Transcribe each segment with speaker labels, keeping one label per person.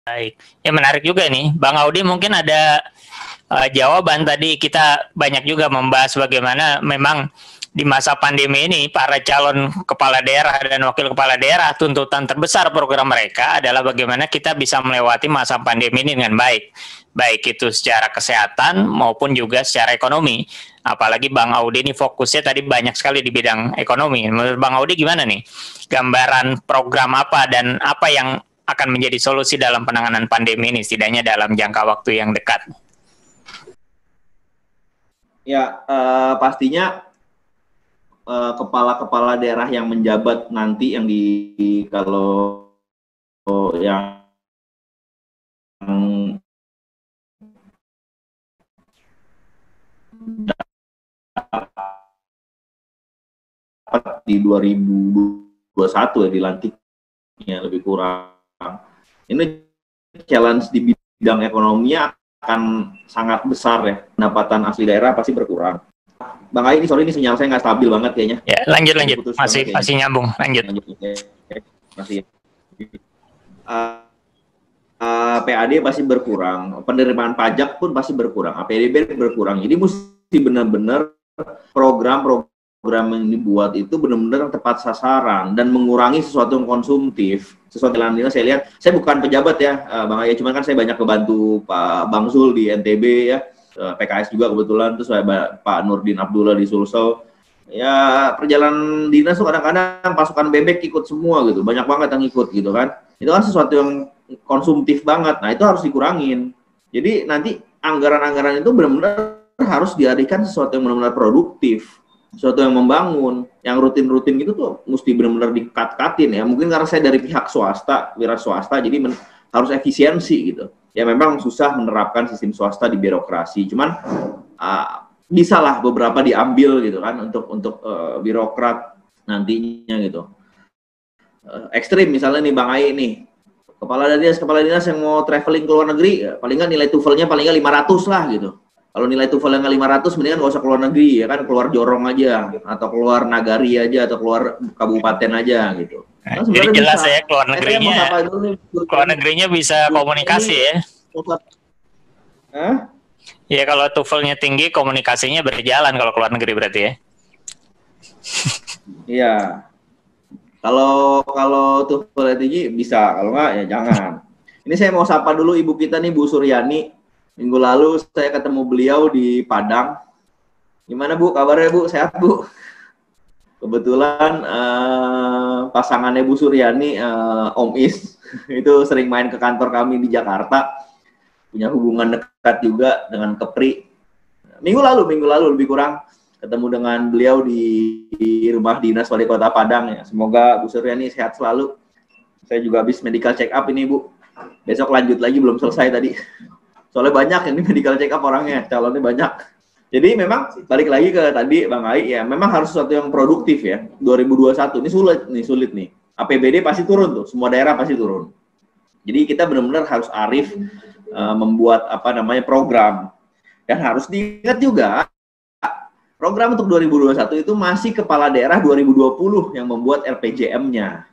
Speaker 1: Baik, ya menarik juga nih, Bang Audi mungkin ada jawaban tadi kita banyak juga membahas bagaimana memang di masa pandemi ini para calon kepala daerah dan wakil kepala daerah tuntutan terbesar program mereka adalah bagaimana kita bisa melewati masa pandemi ini dengan baik, baik itu secara kesehatan maupun juga secara ekonomi. Apalagi Bang Audi ini fokusnya tadi banyak sekali di bidang ekonomi. Menurut Bang Audi gimana nih? Gambaran program apa dan apa yang akan menjadi solusi dalam penanganan pandemi ini setidaknya dalam jangka waktu yang dekat?
Speaker 2: Ya, pastinya kepala-kepala daerah yang menjabat nanti yang kalau yang di 2021 ya dilantiknya lebih kurang. Ini challenge di bidang ekonominya akan sangat besar ya, pendapatan asli daerah pasti berkurang. Bang Ai, ini sorry ini sinyal saya nggak stabil banget kayaknya.
Speaker 1: Ya, lanjut. Masih nyambung, lanjut.
Speaker 2: Masih. PAD pasti berkurang, penerimaan pajak pun pasti berkurang, APBD berkurang. Jadi mesti benar-benar program yang dibuat itu benar-benar tepat sasaran dan mengurangi sesuatu yang konsumtif. Sesuatu yang lainnya saya lihat, saya bukan pejabat ya, Bang Ai, cuman kan saya banyak kebantu Pak Bang Zul di NTB ya. PKS juga kebetulan, terus Pak Nurdin Abdullah di Sulsel. Ya perjalanan dinas tuh kadang-kadang pasukan bebek ikut semua gitu, banyak banget yang ikut gitu kan. Itu kan sesuatu yang konsumtif banget, nah itu harus dikurangin. Jadi nanti anggaran-anggaran itu benar-benar harus dialihkan sesuatu yang benar-benar produktif, sesuatu yang membangun, yang rutin-rutin gitu tuh mesti benar-benar dikat-katin ya. Mungkin karena saya dari pihak swasta, wira swasta, jadi harus efisiensi gitu. Ya memang susah menerapkan sistem swasta di birokrasi, cuman bisa lah beberapa diambil gitu kan untuk birokrat nantinya gitu. Ekstrim misalnya nih Bang Ai nih, kepala dinas yang mau traveling ke luar negeri, ya, paling nggak nilai TOEFL-nya paling nggak 500 lah gitu. Kalau nilai TOEFL yang 500, mendingan nggak usah keluar negeri ya kan, keluar Jorong aja, atau keluar Nagari aja, atau keluar kabupaten aja gitu.
Speaker 1: Nah, jadi jelas bisa. Ya keluar negerinya bisa komunikasi ya.
Speaker 2: Hah?
Speaker 1: Ya kalau TOEFL-nya tinggi, komunikasinya berjalan kalau keluar negeri berarti ya.
Speaker 2: Iya. Kalau TOEFL tinggi bisa, kalau nggak ya jangan. Ini saya mau sapa dulu ibu kita nih Bu Suryani. Minggu lalu saya ketemu beliau di Padang. Gimana Bu, kabarnya Bu? Sehat Bu? Kebetulan pasangannya Bu Suryani, Om Is, itu sering main ke kantor kami di Jakarta. Punya hubungan dekat juga dengan Kepri. Minggu lalu lebih kurang ketemu dengan beliau di rumah dinas Wali Kota Padang ya. Semoga Bu Suryani sehat selalu. Saya juga habis medical check up ini Bu. Besok lanjut lagi, belum selesai tadi. Soalnya banyak ini medical check up orangnya, calonnya banyak. Jadi memang balik lagi ke tadi Bang Ai ya, memang harus sesuatu yang produktif ya. 2021 ini sulit nih. APBD pasti turun tuh, semua daerah pasti turun. Jadi kita benar-benar harus arif membuat program. Dan harus diingat juga program untuk 2021 itu masih kepala daerah 2020 yang membuat RPJM-nya.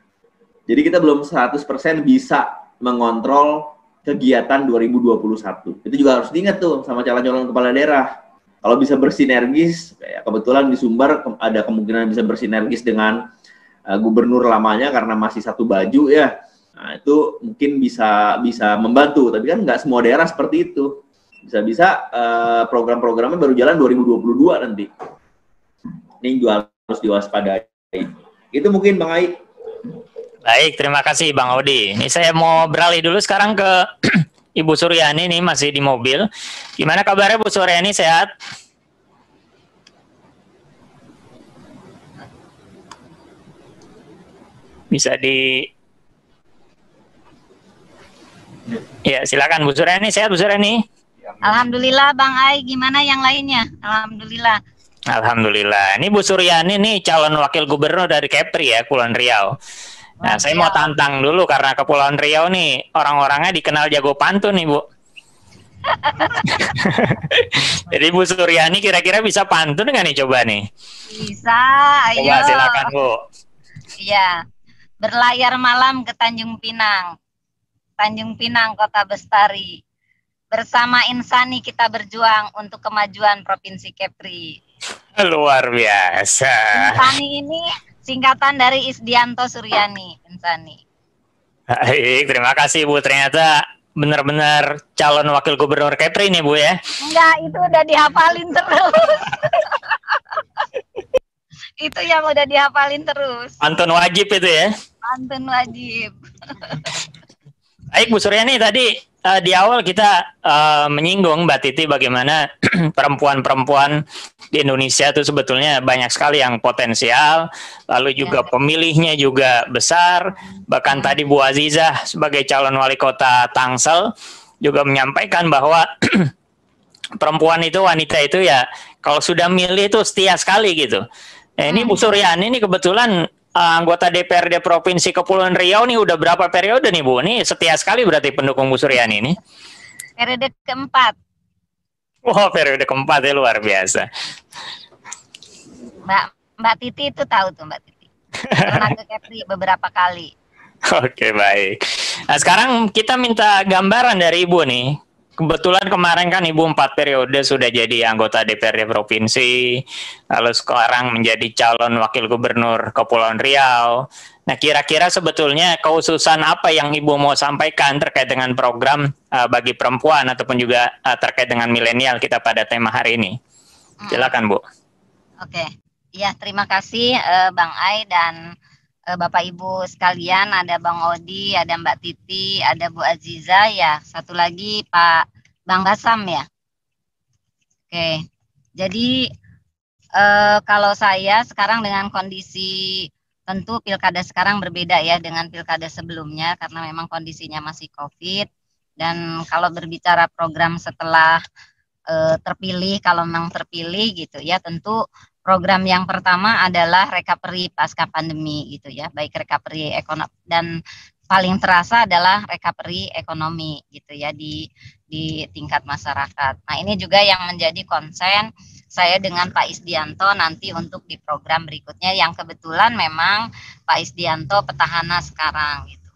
Speaker 2: Jadi kita belum 100% bisa mengontrol kegiatan 2021. Itu juga harus diingat tuh sama calon-calon kepala daerah. Kalau bisa bersinergis, ya kebetulan di Sumbar ada kemungkinan bisa bersinergis dengan gubernur lamanya karena masih satu baju ya. Nah, itu mungkin bisa membantu, tapi kan nggak semua daerah seperti itu. Bisa-bisa program-programnya baru jalan 2022 nanti. Ini juga harus diwaspadai. Itu mungkin Bang Ai.
Speaker 1: Baik, terima kasih Bang Audi. Ini saya mau beralih dulu sekarang ke Ibu Suryani nih, masih di mobil. Gimana kabarnya Bu Suryani, sehat? Bisa Ya, silakan Bu Suryani, sehat Bu Suryani?
Speaker 3: Alhamdulillah Bang Ai, gimana yang lainnya? Alhamdulillah.
Speaker 1: Alhamdulillah. Ini Bu Suryani nih calon wakil gubernur dari Kepri ya, Kepulauan Riau. Nah, saya mau tantang dulu karena Kepulauan Riau nih orang-orangnya dikenal jago pantun nih Bu. Jadi Bu Suryani kira-kira bisa pantun nggak nih coba nih?
Speaker 3: Bisa, ayo.
Speaker 1: Coba silakan Bu.
Speaker 3: Iya, berlayar malam ke Tanjung Pinang. Tanjung Pinang, Kota Bestari. Bersama Insani kita berjuang untuk kemajuan Provinsi Kepri.
Speaker 1: Luar biasa.
Speaker 3: Insani ini singkatan dari Isdianto Suryani, Insani.
Speaker 1: Baik, terima kasih Bu. Ternyata benar-benar calon wakil gubernur Kepri nih Bu ya.
Speaker 3: Enggak, itu udah dihafalin terus. Itu yang udah dihafalin terus.
Speaker 1: Pantun wajib itu ya.
Speaker 3: Pantun wajib.
Speaker 1: Baik Bu Suryani, tadi di awal kita menyinggung Mbak Titi bagaimana perempuan-perempuan di Indonesia itu sebetulnya banyak sekali yang potensial, lalu juga pemilihnya juga besar. Bahkan tadi Bu Azizah sebagai calon wali kota Tangsel juga menyampaikan bahwa perempuan itu, wanita itu ya kalau sudah milih itu setia sekali gitu. Ini Bu Suryani ini kebetulan anggota DPRD Provinsi Kepulauan Riau nih udah berapa periode nih Bu? Ini setia sekali berarti pendukung Bu Suryani ini.
Speaker 3: Periode keempat.
Speaker 1: Wah, periode keempat ya, luar biasa.
Speaker 3: Mbak Titi itu tahu tuh Mbak Titi. Pernah ke Kepri beberapa kali.
Speaker 1: Oke, baik. Nah, sekarang kita minta gambaran dari Ibu nih. Kebetulan kemarin kan Ibu 4 periode sudah jadi anggota DPRD Provinsi, lalu sekarang menjadi calon wakil gubernur Kepulauan Riau. Nah, kira-kira sebetulnya kekhususan apa yang Ibu mau sampaikan terkait dengan program bagi perempuan ataupun juga terkait dengan milenial kita pada tema hari ini? Silakan Bu.
Speaker 3: Oke, ya terima kasih Bang Ai dan Bapak Ibu sekalian, ada Bang Odi, ada Mbak Titi, ada Bu Aziza, ya satu lagi Pak Bang Basam ya. Oke, jadi kalau saya sekarang dengan kondisi, tentu pilkada sekarang berbeda ya dengan pilkada sebelumnya karena memang kondisinya masih COVID. Dan kalau berbicara program setelah terpilih, kalau memang terpilih gitu ya, tentu program yang pertama adalah recovery pasca pandemi gitu ya, baik recovery ekonomi dan paling terasa adalah recovery ekonomi gitu ya di tingkat masyarakat. Nah, ini juga yang menjadi konsen saya dengan Pak Isdianto nanti untuk di program berikutnya yang kebetulan memang Pak Isdianto petahana sekarang gitu.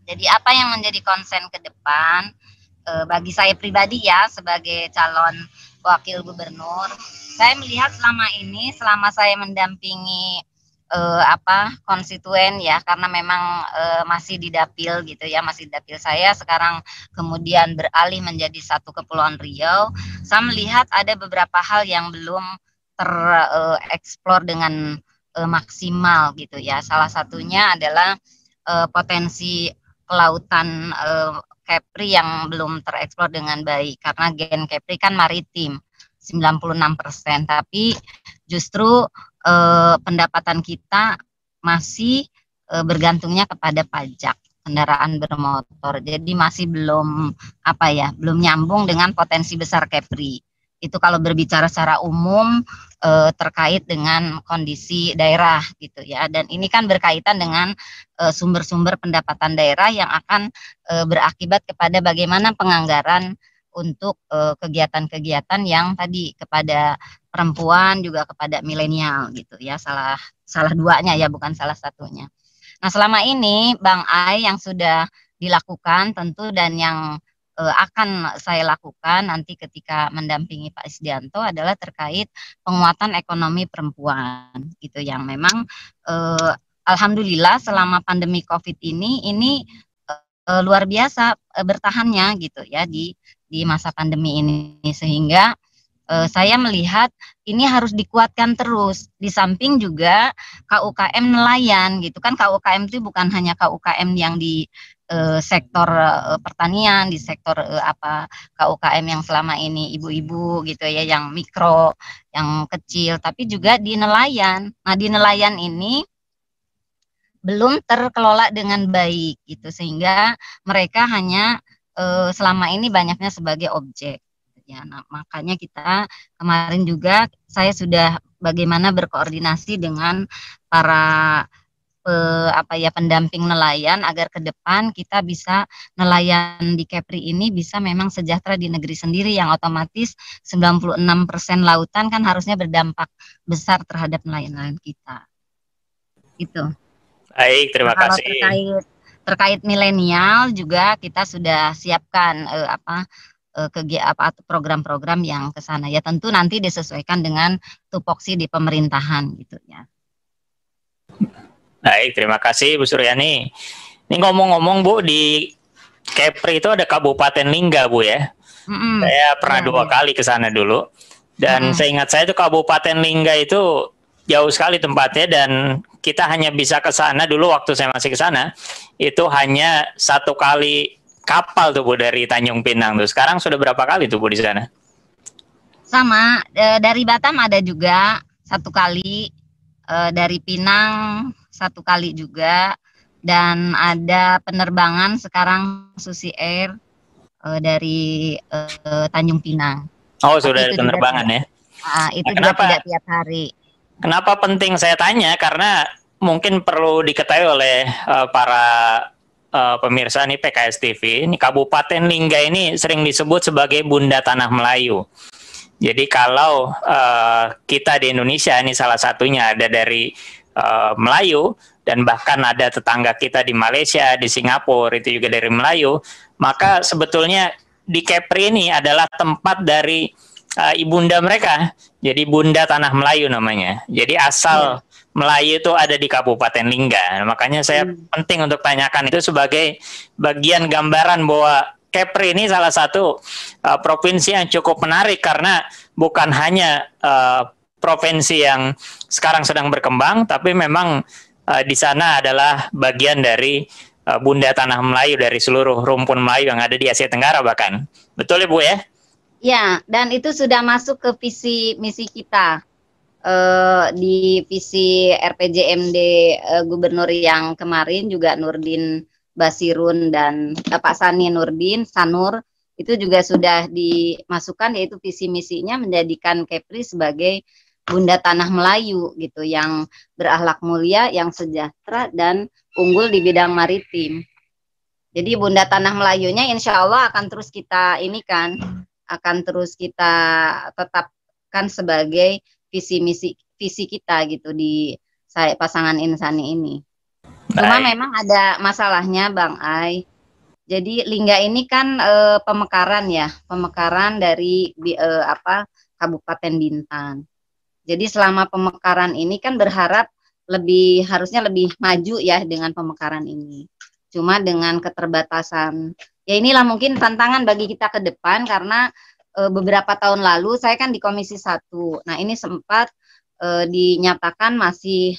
Speaker 3: Jadi apa yang menjadi konsen ke depan bagi saya pribadi ya sebagai calon wakil gubernur, saya melihat selama ini, selama saya mendampingi konstituen ya, karena memang masih di dapil gitu ya, masih di dapil saya sekarang kemudian beralih menjadi satu Kepulauan Riau, saya melihat ada beberapa hal yang belum tereksplor dengan maksimal gitu ya. Salah satunya adalah potensi kelautan Kepri yang belum tereksplor dengan baik karena gen Kepri kan maritim 96%, tapi justru pendapatan kita masih bergantungnya kepada pajak kendaraan bermotor. Jadi masih belum belum nyambung dengan potensi besar Kepri. Itu kalau berbicara secara umum terkait dengan kondisi daerah gitu ya. Dan ini kan berkaitan dengan sumber-sumber pendapatan daerah yang akan berakibat kepada bagaimana penganggaran untuk kegiatan-kegiatan yang tadi kepada perempuan juga kepada milenial gitu ya, salah duanya ya, bukan salah satunya. Nah, selama ini Bang Ai yang sudah dilakukan tentu dan yang akan saya lakukan nanti ketika mendampingi Pak Isdianto adalah terkait penguatan ekonomi perempuan gitu, yang memang alhamdulillah selama pandemi COVID ini luar biasa bertahannya gitu ya di masa pandemi ini, sehingga saya melihat ini harus dikuatkan terus. Di samping juga KUKM nelayan gitu kan, KUKM itu bukan hanya KUKM yang di sektor pertanian, di sektor KUKM yang selama ini ibu-ibu gitu ya, yang mikro, yang kecil, tapi juga di nelayan. Nah, di nelayan ini belum terkelola dengan baik gitu, sehingga mereka hanya selama ini banyaknya sebagai objek ya. Nah, makanya kita kemarin juga saya sudah bagaimana berkoordinasi dengan para pendamping nelayan agar ke depan kita bisa nelayan di Kepri ini bisa memang sejahtera di negeri sendiri, yang otomatis 96% lautan kan harusnya berdampak besar terhadap nelayan-nelayan kita. Itu.
Speaker 1: Baik, terima kasih.
Speaker 3: Terkait terkait milenial juga kita sudah siapkan program-program yang ke sana. Ya tentu nanti disesuaikan dengan tupoksi di pemerintahan gitu ya.
Speaker 1: Baik, terima kasih Bu Suryani. Ini ngomong-ngomong Bu, di Kepri itu ada Kabupaten Lingga Bu ya. Saya pernah dua kali ke sana dulu. Dan seingat saya itu Kabupaten Lingga itu jauh sekali tempatnya, dan kita hanya bisa ke sana dulu waktu saya masih ke sana. Itu hanya 1 kali kapal tuh Bu dari Tanjung Pinang tuh. Sekarang sudah berapa kali tuh Bu di sana?
Speaker 3: Sama, dari Batam ada juga 1 kali, dari Pinang 1 kali juga, dan ada penerbangan sekarang Susi Air dari Tanjung Pinang.
Speaker 1: Oh, sudah ada penerbangan ya?
Speaker 3: Itu juga tidak tiap hari.
Speaker 1: Kenapa penting saya tanya? Karena mungkin perlu diketahui oleh para pemirsa nih PKS TV. Ini Kabupaten Lingga ini sering disebut sebagai Bunda Tanah Melayu. Jadi kalau kita di Indonesia ini salah satunya ada dari Melayu, dan bahkan ada tetangga kita di Malaysia, di Singapura itu juga dari Melayu, maka sebetulnya di Kepri ini adalah tempat dari ibunda mereka. Jadi Bunda Tanah Melayu namanya. Jadi asal Melayu itu ada di Kabupaten Lingga. Nah, makanya saya penting untuk tanyakan itu sebagai bagian gambaran bahwa Kepri ini salah satu provinsi yang cukup menarik, karena bukan hanya provinsi yang sekarang sedang berkembang, tapi memang di sana adalah bagian dari Bunda Tanah Melayu, dari seluruh rumpun Melayu yang ada di Asia Tenggara bahkan. Betul ya Bu ya?
Speaker 3: Ya, dan itu sudah masuk ke visi misi kita. Di visi RPJMD Gubernur yang kemarin juga Nurdin Basirun dan Pak Sani Nurdin, Sanur, itu juga sudah dimasukkan, yaitu visi misinya menjadikan Kepri sebagai Bunda Tanah Melayu gitu, yang berakhlak mulia, yang sejahtera dan unggul di bidang maritim. Jadi Bunda Tanah Melayunya insya Allah akan terus kita akan terus kita tetapkan sebagai visi kita gitu di pasangan Insani ini. Cuma memang ada masalahnya Bang Ai. Jadi Lingga ini kan pemekaran dari Kabupaten Bintan. Jadi selama pemekaran ini kan berharap harusnya lebih maju ya dengan pemekaran ini. Cuma dengan keterbatasan, ya inilah mungkin tantangan bagi kita ke depan, karena beberapa tahun lalu saya kan di Komisi 1. Nah ini sempat dinyatakan masih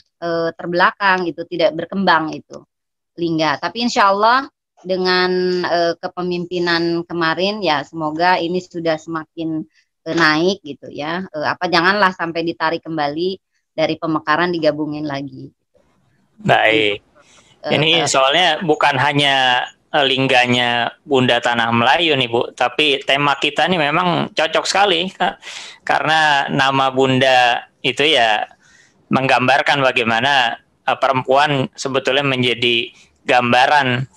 Speaker 3: terbelakang gitu, tidak berkembang itu Lingga. Tapi insya Allah dengan kepemimpinan kemarin ya semoga ini sudah semakin naik gitu ya. Janganlah sampai ditarik kembali dari pemekaran, digabungin lagi.
Speaker 1: Baik. Ini soalnya bukan hanya Lingganya Bunda Tanah Melayu nih Bu, tapi tema kita nih memang cocok sekali karena nama Bunda itu ya menggambarkan bagaimana perempuan sebetulnya menjadi gambaran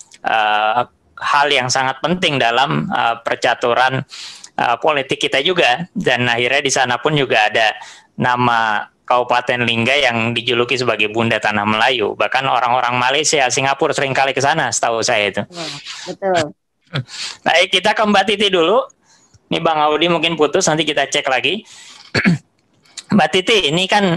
Speaker 1: hal yang sangat penting dalam percaturan politik kita juga, dan akhirnya di sana pun juga ada nama Kabupaten Lingga yang dijuluki sebagai Bunda Tanah Melayu. Bahkan orang-orang Malaysia, Singapura sering kali ke sana, setahu saya itu.
Speaker 3: Betul.
Speaker 1: Baik, kita ke Mbak Titi dulu. Ini Bang Audi mungkin putus, nanti kita cek lagi. Mbak Titi, ini kan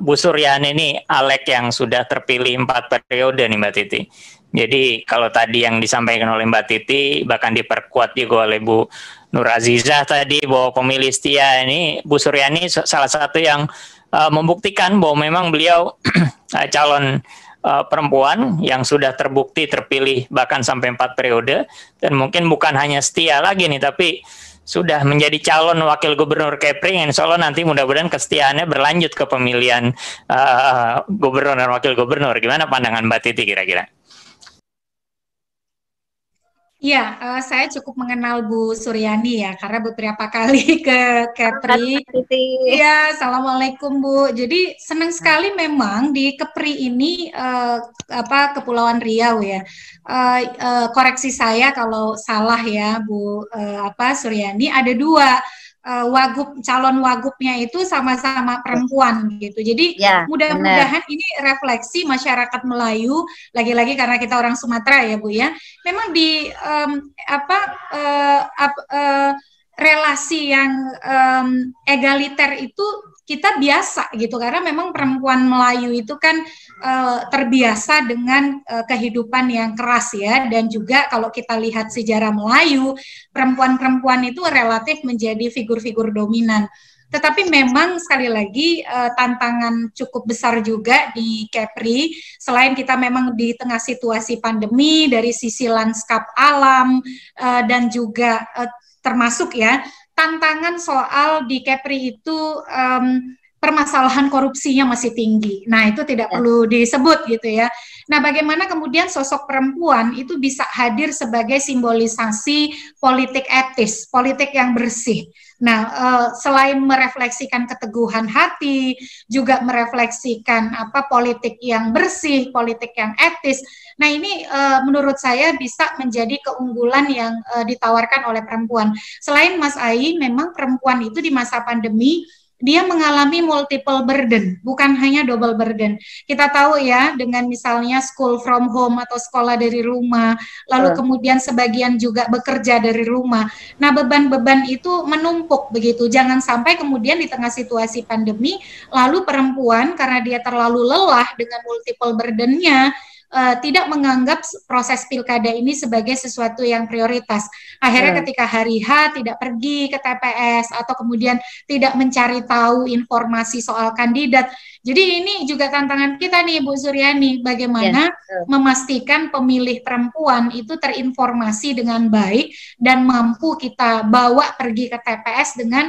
Speaker 1: Bu Suryani ini Alek yang sudah terpilih 4 periode nih Mbak Titi. Jadi kalau tadi yang disampaikan oleh Mbak Titi, bahkan diperkuat juga oleh Bu Nur Azizah tadi, bahwa pemilih setia ini, Bu Suryani salah satu yang membuktikan bahwa memang beliau calon perempuan yang sudah terbukti terpilih bahkan sampai 4 periode, dan mungkin bukan hanya setia lagi nih, tapi sudah menjadi calon wakil gubernur Kepri. Insya Allah nanti mudah-mudahan kesetiaannya berlanjut ke pemilihan gubernur dan wakil gubernur. Gimana pandangan Mbak Titi kira-kira?
Speaker 4: Ya, saya cukup mengenal Bu Suryani ya, karena beberapa kali ke Kepri. Iya, Assalamualaikum Bu. Jadi senang sekali memang di Kepri ini, Kepulauan Riau ya. Koreksi saya kalau salah ya Bu Suryani, ada 2 calon wagubnya itu sama-sama perempuan gitu. Jadi ya, mudah-mudahan ini refleksi masyarakat Melayu, lagi-lagi karena kita orang Sumatera ya Bu ya, memang di relasi yang egaliter itu kita biasa gitu, karena memang perempuan Melayu itu kan terbiasa dengan kehidupan yang keras ya, dan juga kalau kita lihat sejarah Melayu, perempuan-perempuan itu relatif menjadi figur-figur dominan. Tetapi memang sekali lagi tantangan cukup besar juga di Kepri, selain kita memang di tengah situasi pandemi dari sisi lanskap alam dan juga termasuk ya tantangan soal di Kepri itu permasalahan korupsinya masih tinggi. Nah, itu tidak perlu disebut gitu ya. Nah, bagaimana kemudian sosok perempuan itu bisa hadir sebagai simbolisasi politik etis, politik yang bersih. Nah, selain merefleksikan keteguhan hati, juga merefleksikan politik yang bersih, politik yang etis. Nah, ini menurut saya bisa menjadi keunggulan yang ditawarkan oleh perempuan. Selain Mas Ai, memang perempuan itu di masa pandemi dia mengalami multiple burden, bukan hanya double burden. Kita tahu ya, dengan misalnya school from home atau sekolah dari rumah, lalu kemudian sebagian juga bekerja dari rumah. Nah, beban-beban itu menumpuk begitu. Jangan sampai kemudian di tengah situasi pandemi, lalu perempuan karena dia terlalu lelah dengan multiple burdennya, tidak menganggap proses pilkada ini sebagai sesuatu yang prioritas. Akhirnya ketika hari H tidak pergi ke TPS atau kemudian tidak mencari tahu informasi soal kandidat. Jadi ini juga tantangan kita nih Bu Suryani, bagaimana memastikan pemilih perempuan itu terinformasi dengan baik dan mampu kita bawa pergi ke TPS dengan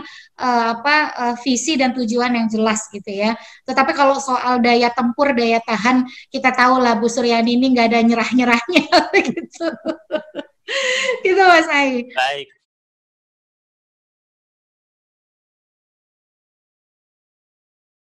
Speaker 4: visi dan tujuan yang jelas gitu ya. Tetapi kalau soal daya tempur, daya tahan, kita tahu lah Bu Suryani ini nggak ada nyerah-nyerahnya gitu. Gitu Mas Ai.
Speaker 1: Baik.